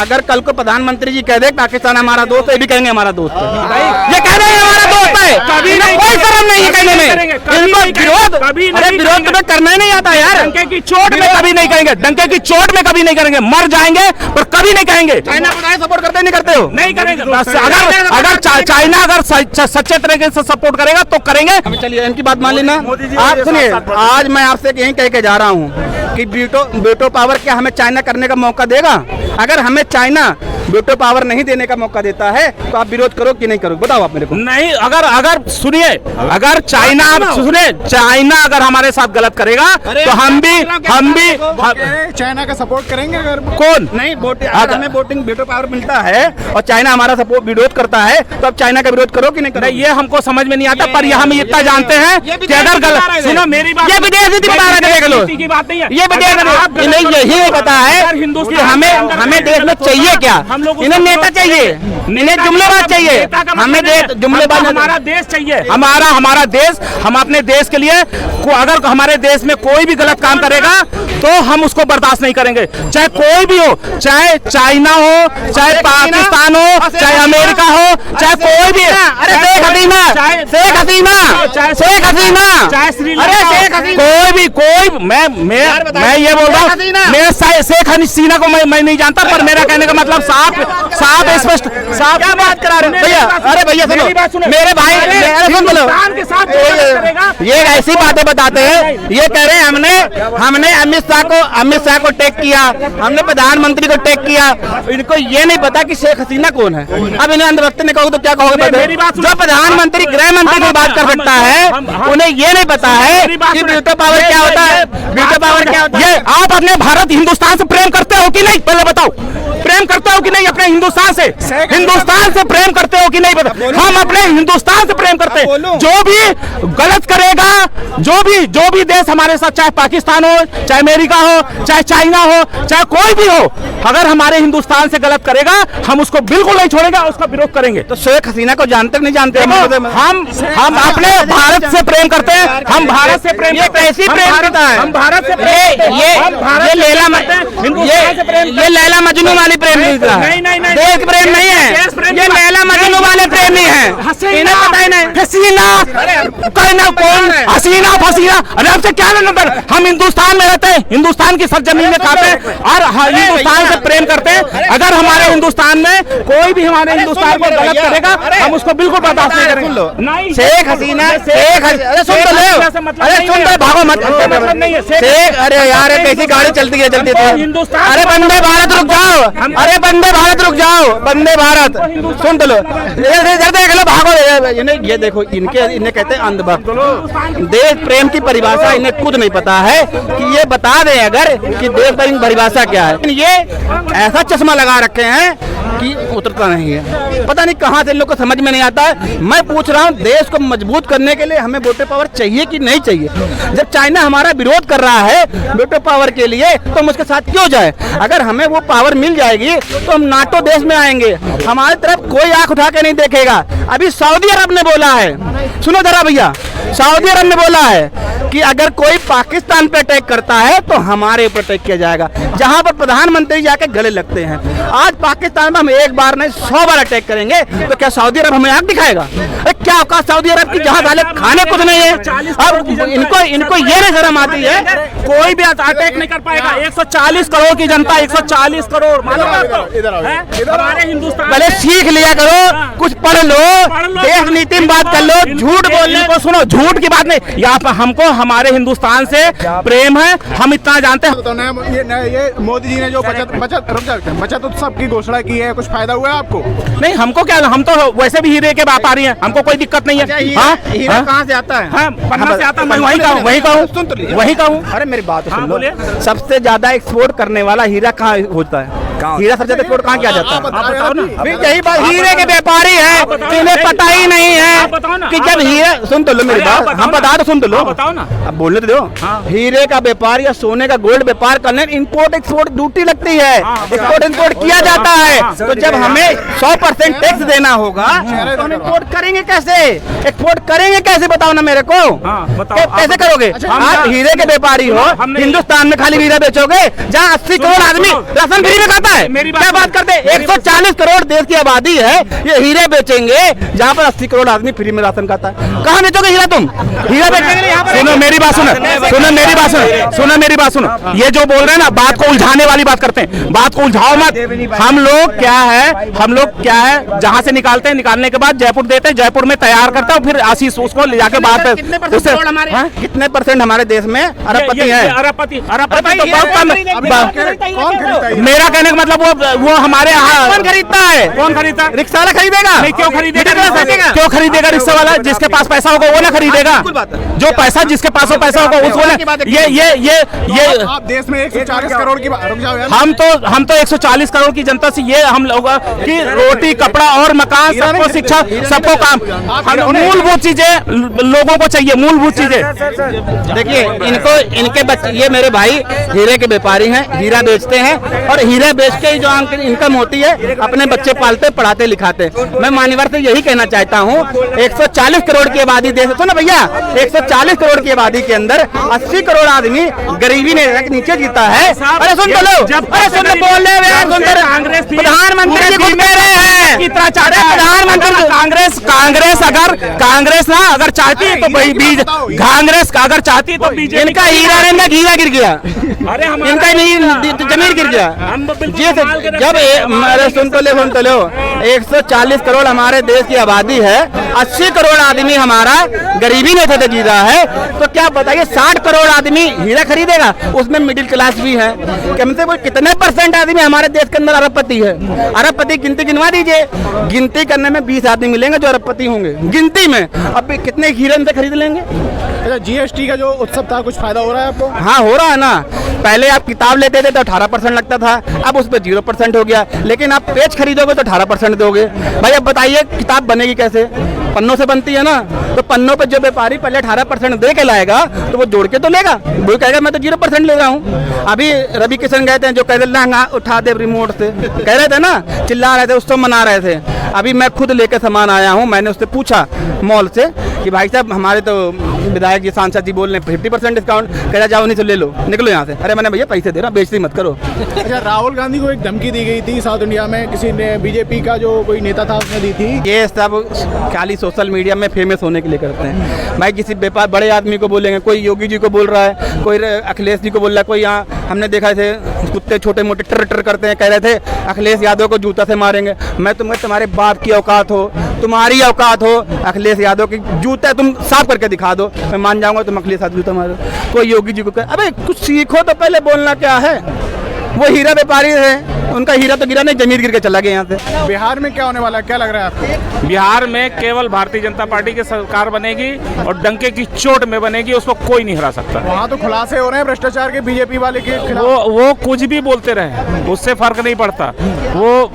अगर कल को प्रधानमंत्री जी कह दे पाकिस्तान हमारा दोस्त है, ये भी कहेंगे हमारा दोस्त है, ये कह रहे हैं हमारा दोस्त है, कभी नहीं, कोई शर्म नहीं है कहने में। इनको विरोध, अरे विरोध तुम्हें करना ही नहीं आता यार। डंके की चोट में कभी नहीं करेंगे, डंके की चोट में कभी नहीं करेंगे, मर जाएंगे पर कभी नहीं कहेंगे। चाइना को सपोर्ट करते नहीं करते हो? नहीं करेंगे। अगर चाइना अगर सच्चे तरीके से सपोर्ट करेगा तो करेंगे। चलिए इनकी बात मान लेना। आप सुनिए, आज मैं आपसे यही कह के जा रहा हूँ कि वीटो पावर क्या हमें चाइना करने का मौका देगा? अगर हमें चाइना वीटो पावर नहीं देने का मौका देता है तो आप विरोध करो कि नहीं करो, बताओ आप मेरे को। नहीं, अगर सुनिए, अगर चाइना अगर हमारे साथ गलत करेगा तो हम भी चाइना का सपोर्ट करेंगे। अगर कौन नहीं अगर हमें वोटिंग वीटो पावर मिलता है और चाइना हमारा सपोर्ट विरोध करता है तो आप चाइना का विरोध करो कि नहीं करो? ये हमको समझ में नहीं आता, पर ये हम इतना जानते हैं कि अगर गलत, सुनो मेरी बात, ये विदेशी बता रहे हैं, देख लो, की बात नहीं है, ये विदेशी नहीं, यही पता है कि हमें देश में चाहिए क्या। इन्हें नेता चाहिए, इन्हें जुमलेबाज चाहिए, हमें जुमलेबाज, हमारा देश चाहिए, हमारा देश। हम अपने देश के लिए अगर हमारे देश में कोई भी गलत काम करेगा तो हम उसको बर्दाश्त नहीं करेंगे, चाहे कोई भी हो, चाहे चाइना हो, चाहे पाकिस्तान हो, चाहे अमेरिका हो, चाहे कोई भी। अरे शेख हसीना, चाहे श्रीलंका, कोई मैं ये बोल रहा हूँ, मैं शेख हसीना को मैं नहीं जानता, पर मेरा कहने का मतलब साफ स्पष्ट साफ। क्या बात करा रहे हैं भैया? अरे भैया सुनो, मेरे भाई सुन लो, ये ऐसी बातें बताते हैं, ये कह रहे हैं हमने अमित शाह को टैग किया, हमने प्रधानमंत्री को टैग किया, इनको ये नहीं पता कि शेख हसीना कौन है। अब इन्हें अंधभक्त ने कहो तो क्या कहोगे? जो प्रधानमंत्री गृह मंत्री की बात कर सकता है उन्हें ये नहीं पता है कि वीटो पावर क्या होता है। वीटो पावर क्या होता है? ये आप अपने भारत हिंदुस्तान से प्रेम करते हो कि नहीं, पहले बताओ। प्रेम करते हो कि नहीं अपने हिंदुस्तान से? हिंदुस्तान से प्रेम करते हो कि नहीं? हम अपने हिंदुस्तान से प्रेम करते हैं। जो भी गलत करेगा, जो भी देश हमारे साथ, चाहे पाकिस्तान हो, चाहे अमेरिका हो, चाहे चाइना हो, चाहे कोई भी हो, अगर हमारे हिंदुस्तान से गलत करेगा हम उसको बिल्कुल नहीं छोड़ेगा, उसका विरोध करेंगे। तो शेख हसीना को जानते नहीं जानते? हम अपने भारत से प्रेम करते हैं, हम भारत से प्रेम, ये कैसी प्रेम करता है? हम भारत से ये लैला मजनू वाली प्रेम नहीं, देश प्रेम नहीं है, ये लैला मजनू वाले प्रेमी है। इन्हें पता ही नहीं। हसीना कौन? हसीना फसीना, अरे आपसे क्या नंबर? हम हिंदुस्तान में रहते हैं, हिंदुस्तान की सरजमीन में खाते हैं और हिंदुस्तान से प्रेम करते हैं। अगर हमारे हिंदुस्तान में कोई भी हमारे हिंदुस्तान को गलत करेगा हम उसको बिल्कुल बर्दाश्त नहीं करेंगे। शेख हसीना, अरे सुन तो लो, अरे सुन तो भागो मत। शेख, अरे यार कैसी गाड़ी चलती है जल्दी से। अरे वंदे भारत रुक जाओ, अरे वंदे भारत रुक जाओ, वंदे भारत सुन तो लो, देख लो, भागो। ये देखो, इन्हें कहते हैं अंधभक्त। देश प्रेम की परिभाषा इन्हें खुद नहीं पता है कि ये बता दें अगर कि देश प्रेम की परिभाषा क्या है। ये ऐसा चश्मा लगा रखे हैं कि उतरता नहीं है, पता नहीं कहाँ से इन लोग को समझ में नहीं आता है। मैं पूछ रहा हूँ, देश को मजबूत करने के लिए हमें वीटो पावर चाहिए कि नहीं चाहिए? जब चाइना हमारा विरोध कर रहा है वीटो पावर के लिए तो हम उसके साथ क्यों जाए? अगर हमें वो पावर मिल जाएगी तो हम नाटो देश में आएंगे, हमारी तरफ कोई आंख उठा के नहीं देखेगा। अभी सऊदी अरब ने बोला है, सुनो जरा भैया, सऊदी अरब ने बोला है कि अगर कोई पाकिस्तान पे अटैक करता है तो हमारे ऊपर अटैक किया जाएगा। जहां पर प्रधानमंत्री जाके गले लगते हैं, आज पाकिस्तान में हम एक बार नहीं 100 बार अटैक करेंगे तो क्या सऊदी अरब हमें आग दिखाएगा? अरे क्या औकात सऊदी अरब की, जहां साले खाने कुछ नहीं है। अब इनको ये नहीं शर्म आती है, कोई भी अटैक नहीं कर पाएगा। 140 करोड़ की जनता, 140 करोड़, मालूम हमारे हिंदुस्तान। पहले सीख लिया करो, कुछ पढ़ लो, देश नीति में बात कर लो। झूठ बोलने को सुनो, झूठ की बात नहीं। यहाँ पर हमको हमारे हिंदुस्तान से प्रेम है, हम इतना जानते हैं। तो ये मोदी जी ने जो बचत उत्सव की घोषणा की है, कुछ फायदा हुआ है आपको? नहीं, हमको क्या, हम तो वैसे भी हीरे के व्यापारी हैं, हमको कोई दिक्कत नहीं है। हीरा कहाँ से आता है? पन्ना से आता है, मैं वही कहूँ। अरे मेरी बात सुन लो, सबसे ज्यादा एक्सपोर्ट करने वाला हीरा कहाँ होता है? हीरा सबसे ज्यादा एक्सपोर्ट कहाँ किया जाता है? बताओ ना। यही बात, हीरे के व्यापारी है, इन्हें पता ही नहीं है कि जब हीरा, सुन तो लो मेरी बात, हम बता दो, सुन तो लो, बताओ ना, अब बोलने तो दो। हीरे का व्यापार या सोने का गोल्ड व्यापार करने इंपोर्ट एक्सपोर्ट ड्यूटी लगती है, एक्सपोर्ट इंपोर्ट किया जाता है। तो जब हमें 100% टैक्स देना होगा तो हम इंपोर्ट करेंगे कैसे, एक्सपोर्ट करेंगे कैसे? बताओ ना मेरे को, कैसे करोगे? आप हीरे के व्यापारी हो, हिंदुस्तान में खाली हीरा बेचोगे जहाँ 80 करोड़ आदमी राशन फ्री में खाता है? क्या बात करते हैं? 140 करोड़ देश की आबादी है, ये हीरे बेचेंगे जहाँ पर 80 करोड़ आदमी फ्री में राशन खाता है। कहाँ बेचोगे हीरा तुम? हीरा बेचेंगे यहाँ पर। सुनो मेरी बात सुनो, सुनो मेरी बात सुनो, सुनो मेरी बात सुनो। ये जो बोल रहे हैं ना, बात को उलझाने वाली बात करते हैं, बात को उलझाओ मत। हम लोग क्या है जहाँ से निकालते हैं, निकालने के बाद जयपुर देते हैं, जयपुर में तैयार करते हैं, फिर आशीष उसको ले जाके बात कितने परसेंट हमारे देश में अरबपति है? अरबपति तो बहुत कम है। कौन खरीदता है? मेरा कहने का मतलब वो हमारे यहाँ कौन खरीदता है? कौन खरीदता? रिक्शा वाला खरीदेगा? नहीं, क्यों खरीदेगा? क्यों खरीदेगा रिक्शा वाला? जिसके पास पैसा होगा वो ना खरीदेगा। जो पैसा जिसके पास हो पैसा होगा उसको ना। ये आप देश में 140 करोड़ की रुक जाओ यार। हम तो 140 करोड़ की जनता से ये हम लोग की रोटी, कपड़ा और मकान, सबको शिक्षा, सबको काम, मूलभूत चीजें लोगों को चाहिए, मूलभूत चीजें। देखिए इनके बच्चे, ये मेरे भाई हीरे के व्यापारी हैं, हीरा बेचते हैं और हीरा बेच के जो इनकम होती है अपने बच्चे पालते, पढ़ाते, लिखाते। मैं मान्यवर से यही कहना चाहता हूँ, 140 करोड़ की आबादी देश, सुनो भैया, 140 करोड़ की आबादी के अंदर 80 करोड़ आदमी गरीबी ने नीचे जीता है। अरे सुन बोलो, अरे सुन बोल रहे हैं, प्रधानमंत्री जी खुद कह रहे हैं कितना चाहते हैं प्रधानमंत्री। कांग्रेस ना अगर चाहती है तो बीज, कांग्रेस अगर चाहती तो बीजेपी। इनका हीरा रहना हीरा गिर गया, अरे इनका नहीं जमीन गिर गया। जब अरे सुन तो लो 140 करोड़ हमारे देश की आबादी है, 80 करोड़ आदमी हमारा गरीबी नहीं था जी रहा है, तो क्या बताइए 60 करोड़ आदमी हीरा खरीदेगा? उसमें मिडिल क्लास भी है। कम से कम कितने परसेंट आदमी हमारे देश के अंदर अरबपति है? अरबपति गिनती गिनवा दीजिए, गिनती करने में 20 आदमी मिलेंगे जो अरबपति होंगे गिनती में। अब कितने हीरे इनसे खरीद लेंगे? अच्छा, जीएसटी का जो उत्सव था, कुछ फायदा हो रहा है आपको? हाँ हो रहा है ना। पहले आप किताब लेते थे तो 18% लगता था, अब उस पर 0% हो गया। लेकिन आप पेज खरीदोगे तो 18% दोगे। भाई अब बताइए किताब बनेगी कैसे? पन्नों से बनती है ना, तो पन्नों पे जो व्यापारी पहले 18% दे के लाएगा तो वो जोड़ के तो लेगा, वो कहेगा मैं तो 0% ले रहा हूँ। अभी रवि किशन गए थे, जो कह रहे लहंगा उठा दे रिमोट से, कह रहे थे ना, चिल्ला रहे थे, उसको मना रहे थे। अभी मैं खुद लेके सामान आया हूँ, मैंने उससे पूछा मॉल से कि भाई साहब हमारे तो विधायक जी, सांसद जी बोल रहे हैं 50% डिस्काउंट, कह रहा जाओ नहीं तो ले लो, निकलो यहाँ से। अरे मैंने भैया पैसे दे रहा, बेइज्जती मत करो। अच्छा, राहुल गांधी को एक धमकी दी गई थी साउथ इंडिया में, किसी ने, बीजेपी का जो कोई नेता था उसने दी थी। ये सब खाली सोशल मीडिया में फेमस होने के लिए करते हैं। भाई किसी व्यापार बड़े आदमी को बोलेंगे, कोई योगी जी को बोल रहा है, कोई अखिलेश जी को बोल रहा है, कोई यहाँ हमने देखा थे कुत्ते छोटे मोटे टर करते हैं, कह रहे थे अखिलेश यादव को जूता से मारेंगे। मैं तुम्हारे बाप की औकात हो, तुम्हारी औकात हो, अखिलेश यादव की जूता तुम साफ करके दिखा दो, मैं मान जाऊंगा तुम अखिलेश यादव जूता मारो। कोई योगी जी को कह, अबे कुछ सीखो तो पहले बोलना क्या है। वो हीरा व्यापारी है, उनका हीरा तो गिरा नहीं, जमीन गिर के चला गया यहाँ से। बिहार में क्या होने वाला है, क्या लग रहा है आपको? बिहार में केवल भारतीय जनता पार्टी की सरकार बनेगी और डंके की चोट में बनेगी, उसको कोई नहीं हरा सकता। वहाँ तो खुलासे हो रहे हैं भ्रष्टाचार के बीजेपी वाले के खिलाफ। वो कुछ भी बोलते रहे, उससे फर्क नहीं पड़ता। वो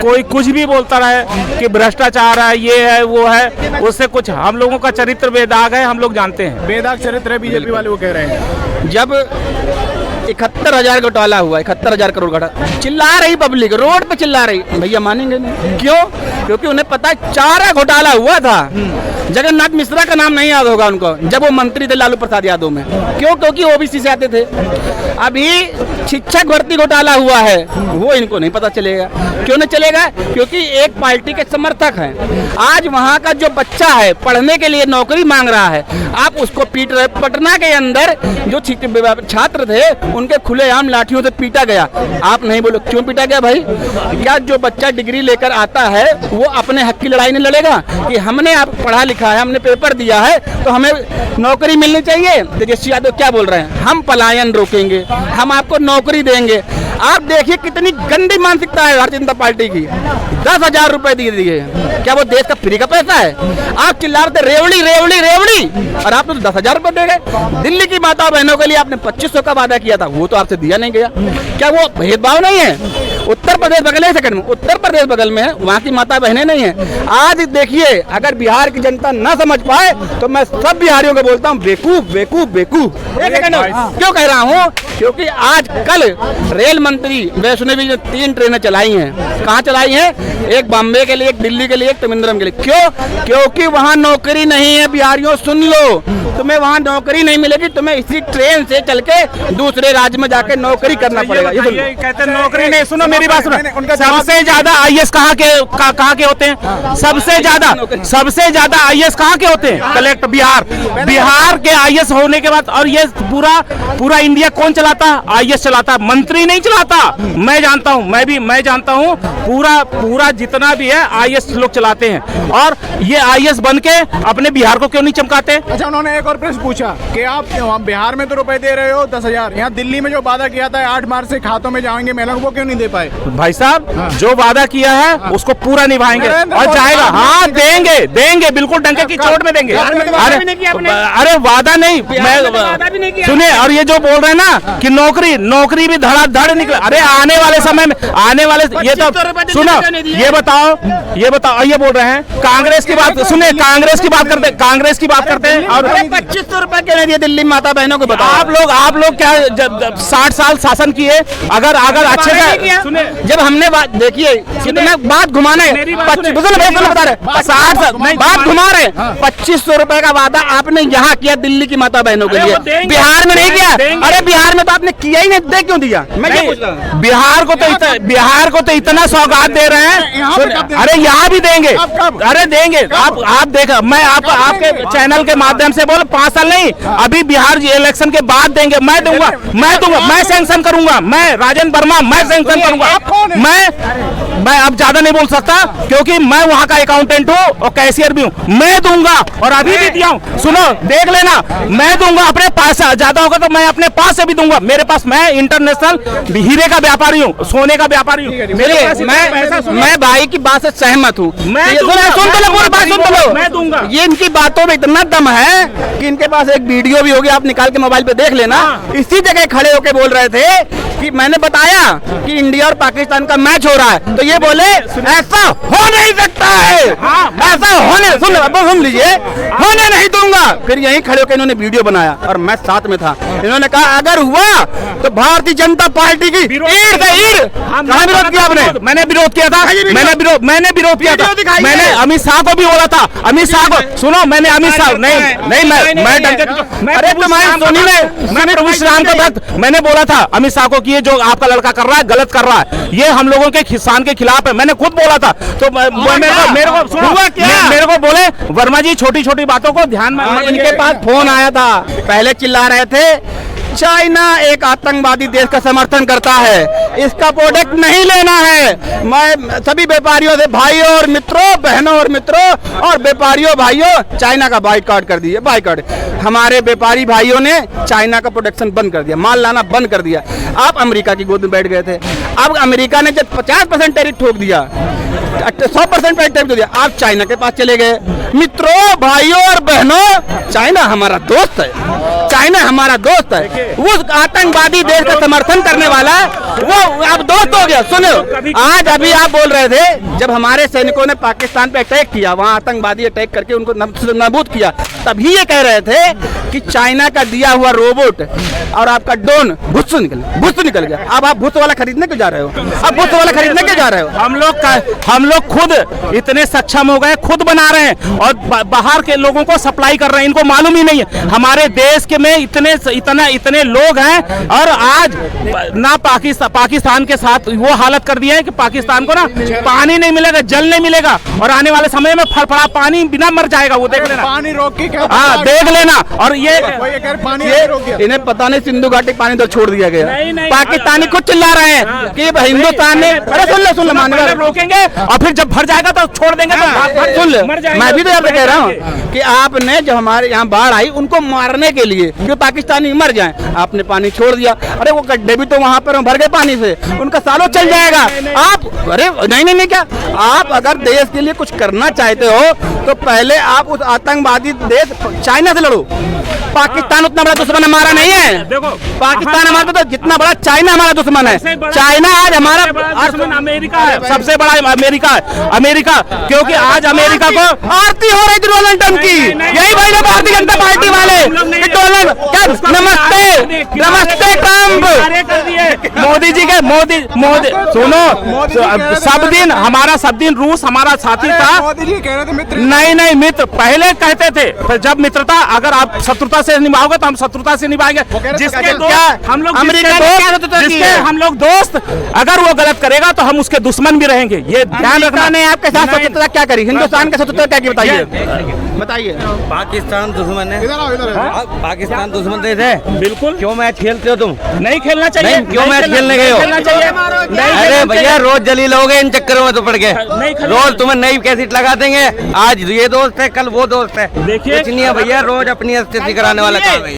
कोई कुछ भी बोलता रहे कि भ्रष्टाचार है, ये है, वो है, उससे कुछ, हम लोगों का चरित्र बेदाग है, हम लोग जानते हैं। बेदाग चरित्र है बीजेपी वाले, वो कह रहे हैं। जब 71,000 घोटाला हुआ, 71,000 करोड़ घोटाला, चिल्ला रही पब्लिक, रोड पे चिल्ला रही, भैया मानेंगे नहीं। क्यों? क्योंकि उन्हें पता है चारा घोटाला हुआ था। जगन्नाथ मिश्रा का नाम नहीं याद होगा उनको, जब वो मंत्री थे लालू प्रसाद यादव में। क्यों? क्योंकि ओबीसी से आते थे। अभी शिक्षक भर्ती घोटाला हुआ है, वो इनको नहीं पता चलेगा। क्यों नहीं चलेगा? क्योंकि एक पार्टी के समर्थक हैं। आज वहाँ का जो बच्चा है पढ़ने के लिए नौकरी मांग रहा है, आप उसको पीट रहे। पटना के अंदर जो छात्र थे उनके खुलेआम लाठियों से पीटा गया। आप नहीं बोलो क्यों पीटा गया भाई? क्या जो बच्चा डिग्री लेकर आता है वो अपने हक की लड़ाई नहीं लड़ेगा कि हमने आप पढ़ा लिखा है, हमने पेपर दिया है तो हमें नौकरी मिलनी चाहिए? तेजस्वी यादव क्या बोल रहे हैं, हम पलायन रोकेंगे, हम आपको नौकरी देंगे। आप देखिए कितनी गंदी मानसिकता है भारतीय जनता पार्टी की। 10,000 रुपए दिए, क्या वो देश का फ्री का पैसा है? आप चिल्ला रहे थे रेवड़ी रेवड़ी रेवड़ी, और आपने तो 10,000 रुपए दे गए। दिल्ली की माता बहनों के लिए आपने 2500 का वादा किया था, वो तो आपसे दिया नहीं गया। क्या वो भेदभाव नहीं है? उत्तर प्रदेश बगल है, सेकंड में उत्तर प्रदेश बगल में है, वहाँ की माता बहनें नहीं है। आज देखिए अगर बिहार की जनता न समझ पाए तो मैं सब बिहारियों को बोलता हूँ बेवकूफ बेवकूफ बेवकूफ। एक सेकंड, क्यों कह रहा हूँ? क्योंकि आज कल रेल मंत्री वैष्णवी ने 3 ट्रेनें चलाई हैं। कहाँ चलाई हैं? एक बॉम्बे के लिए, एक दिल्ली के लिए, एक त्रिवेंद्रम के लिए। क्यों? क्योंकि वहाँ नौकरी नहीं है। बिहारियों सुन लो, तुम्हें वहाँ नौकरी नहीं मिलेगी, तुम्हें इसी ट्रेन से चल के दूसरे राज्य में जाके नौकरी करना पड़ेगा। ये कहते हैं नौकरी नहीं। सुनो मेरी बात सुनो, सबसे ज्यादा आईएएस कहाँ के होते हैं? सबसे ज्यादा आईएएस कहाँ के होते हैं? कलेक्टर बिहार के आईएएस होने के बाद। और ये पूरा इंडिया कौन चलाता? आईएएस चलाता, मंत्री नहीं चलाता। मैं जानता हूँ, मैं जानता हूँ, पूरा जितना भी है आईएएस लोग चलाते हैं। और ये आईएएस बन के अपने बिहार को क्यों नहीं चमकाते? अच्छा, उन्होंने एक और प्रश्न पूछा कि आप बिहार में तो रुपए दे रहे हो 10,000, यहाँ दिल्ली में जो वादा किया था 8 मार्च से खातों में जाएंगे महिलाओं, वो क्यों नहीं दे पाए? भाई साहब, जो वादा किया है उसको पूरा निभाएंगे और जाएगा। हाँ, देंगे बिल्कुल, डंके की चोट में देंगे। अरे वादा नहीं, मैं सुने। और ये जो बोल रहे हैं ना कि नौकरी भी धड़ाधड़ निकले। अरे आने वाले समय में ये तो सुनो, ये बताओ, ये बोल रहे हैं कांग्रेस की बात सुने, कांग्रेस की बात करते हैं। और 2500 रुपए के लिए दिल्ली माता बहनों को बताओ। आप लोग क्या 60 साल शासन किए? अगर अच्छे से सुने, जब हमने बात देखिए, कितना बात घुमाना है, 2500 रुपए का वादा आपने यहाँ किया दिल्ली की माता बहनों के लिए, बिहार में नहीं किया। अरे बिहार में तो आपने किया ही नहीं, दे क्यों दिया? मैं क्या पूछ रहा हूँ? बिहार को तो इतना सौगात दे रहे हैं। अरे यहाँ भी देंगे, अरे देंगे। आप देखा, मैं आपके चैनल के माध्यम से बोल, 5 साल नहीं, अभी बिहार इलेक्शन के बाद देंगे। मैं दूंगा, मैं सैंक्शन करूंगा। मैं राजेंद्र वर्मा, मैं सैंक्शन करूंगा। मैं अब ज्यादा नहीं बोल सकता क्योंकि मैं वहां का अकाउंटेंट हूँ और कैशियर भी हूँ। मैं दूंगा और अभी भी दिया हूँ। सुनो, देख लेना, मैं दूंगा अपने पास। ज्यादा होगा तो मैं अपने पास से भी दूंगा। मेरे पास, मैं इंटरनेशनल हीरे का व्यापारी हूँ, सोने का व्यापारी हूँ। मैं भाई की बात से सहमत हूँ। मैं दूंगा। ये इनकी बातों में इतना दम है कि इनके पास एक वीडियो भी होगी, आप निकाल के मोबाइल पे देख लेना। इसी जगह खड़े होके बोल रहे थे कि मैंने बताया कि इंडिया और पाकिस्तान का मैच हो रहा है, तो ये बोले ऐसा हो नहीं सकता है, ऐसा सुन लीजिए, होने नहीं दूंगा। फिर यहीं खड़े होकर इन्होंने वीडियो बनाया और मैं साथ में था। इन्होंने कहा अगर हुआ तो भारतीय जनता पार्टी की ईड़ से ईड़। कहाँ विरोध किया आपने? मैंने विरोध किया था, मैंने विरोध किया था। मैंने अमित शाह को भी बोला था, अमित शाह को सुनो, मैंने अमित शाह मैं प्रभु श्री राम का भक्त, मैंने बोला था अमित शाह को कि ये जो आपका लड़का कर रहा है गलत कर रहा है, ये हम लोगों के किसान के खिलाफ है। मैंने खुद बोला था। तो मेरे को बोले वर्मा जी छोटी छोटी बातों को ध्यान में। इनके पास फोन आया था, पहले चिल्ला रहे थे चाइना एक आतंकवादी देश का समर्थन करता है, इसका प्रोडक्ट नहीं लेना है। मैं सभी व्यापारियों से, भाइयों और मित्रों, बहनों और मित्रों और व्यापारियों भाइयों, चाइना का बाइकआउट कर दिया। बाइकआउट हमारे व्यापारी भाइयों ने चाइना का प्रोडक्शन बंद कर दिया, माल लाना बंद कर दिया। आप अमेरिका की गोद में बैठ गए थे। अब अमेरिका ने जब 50% टैरिफ ठोक दिया, 100% टैरिफ ठोक दिया, आप चाइना के पास चले गए। मित्रों, भाइयों और बहनों, चाइना हमारा दोस्त है, चाइना हमारा दोस्त है। वो आतंकवादी देश का समर्थन करने वाला है, वो अब दोस्त हो गया। सुनो, आज अभी आप बोल रहे थे जब हमारे सैनिकों ने पाकिस्तान पे अटैक किया, वहां आतंकवादी अटैक करके उनको नाबूद किया, तभी ये कह रहे थे कि चाइना का दिया हुआ रोबोट और आपका ड्रोन भुस्स निकल गया। अब आप भुस्स वाला खरीदने क्यों जा रहे हो? अब भुस्स वाला खरीदने क्यों जा रहे हो? हम लोग खुद इतने सक्षम हो गए, खुद बना रहे हैं और बाहर के लोगों को सप्लाई कर रहे हैं। इनको मालूम ही नहीं है हमारे देश के में इतने लोग हैं। और आज ना पाकिस्तान के साथ वो हालत कर दिया है कि पाकिस्तान को ना पानी नहीं मिलेगा, जल नहीं मिलेगा और आने वाले समय में फड़फड़ा पानी बिना मर जाएगा। वो देख लेना, पानी रोक के क्या? हाँ, देख लेना। और ये इन्हें पता नहीं, सिंधु घाटी पानी तो छोड़ दिया गया। पाकिस्तानी खुद चिल्ला रहे हैं कि हिंदुस्तान ने, अरे सुन लो, रोकेंगे और फिर जब भर जाएगा तो छोड़ देंगे। सुन लो, मैं भी तो यहाँ पे कह रहा हूँ कि आपने जब हमारे यहाँ बाढ़ आई उनको मारने के लिए कि पाकिस्तानी मर जाएं, आपने पानी छोड़ दिया। अरे वो गड्ढे भी तो वहाँ पर भर गए पानी से, उनका सालों चल जाएगा। आप अरे नहीं क्या, आप अगर देश के लिए कुछ करना चाहते हो तो पहले आप उस आतंकवादी देश चाइना से लड़ो। पाकिस्तान उतना बड़ा दुश्मन हमारा नहीं है। देखो पाकिस्तान हमारा तो जितना बड़ा चाइना हमारा दुश्मन है। चाइना आज हमारा दुश्मन अमेरिका है, सबसे बड़ा अमेरिका है। अमेरिका, क्योंकि आज अमेरिका को आरती हो रही थी डोनाल्ड ट्रंप की, यही भाई ना भारतीय जनता पार्टी वाले कि डोनाल्ड क्या नमस्ते नमस्ते ट्रंप मोदी जी के मोदी सुनो, सब दिन हमारा सब दिन रूस हमारा साथी था। मोदी जी कह रहे थे मित्र, नहीं मित्र पहले कहते थे, फिर जब मित्रता अगर आप शत्रुता से निभाओगे तो हम शत्रुता से निभाएंगे। जिसके दोस्त हम लोग हम लोग दोस्त, अगर वो गलत करेगा तो हम उसके दुश्मन भी रहेंगे, ये ध्यान रखना। ने आपके साथ शत्रुता क्या करी? हिंदुस्तान का शत्रुता क्या की बताइए बताइए। पाकिस्तान दुश्मन है, इधर आओ इधर आओ। पाकिस्तान दुश्मन देश है। बिल्कुल क्यों मैच खेलते हो तुम? नहीं खेलना चाहिए। नहीं, क्यों मैच खेलने गए हो? खेलना चाहिए। अरे भैया रोज जलील हो गए इन चक्करों में तो पड़ गए। नहीं खेलना रोज तुम्हें नई कैसेट लगा देंगे, आज ये दोस्त है कल वो दोस्त है। देखिए कुछ नहीं है भैया, रोज अपनी स्थिति कराने वाला काम है।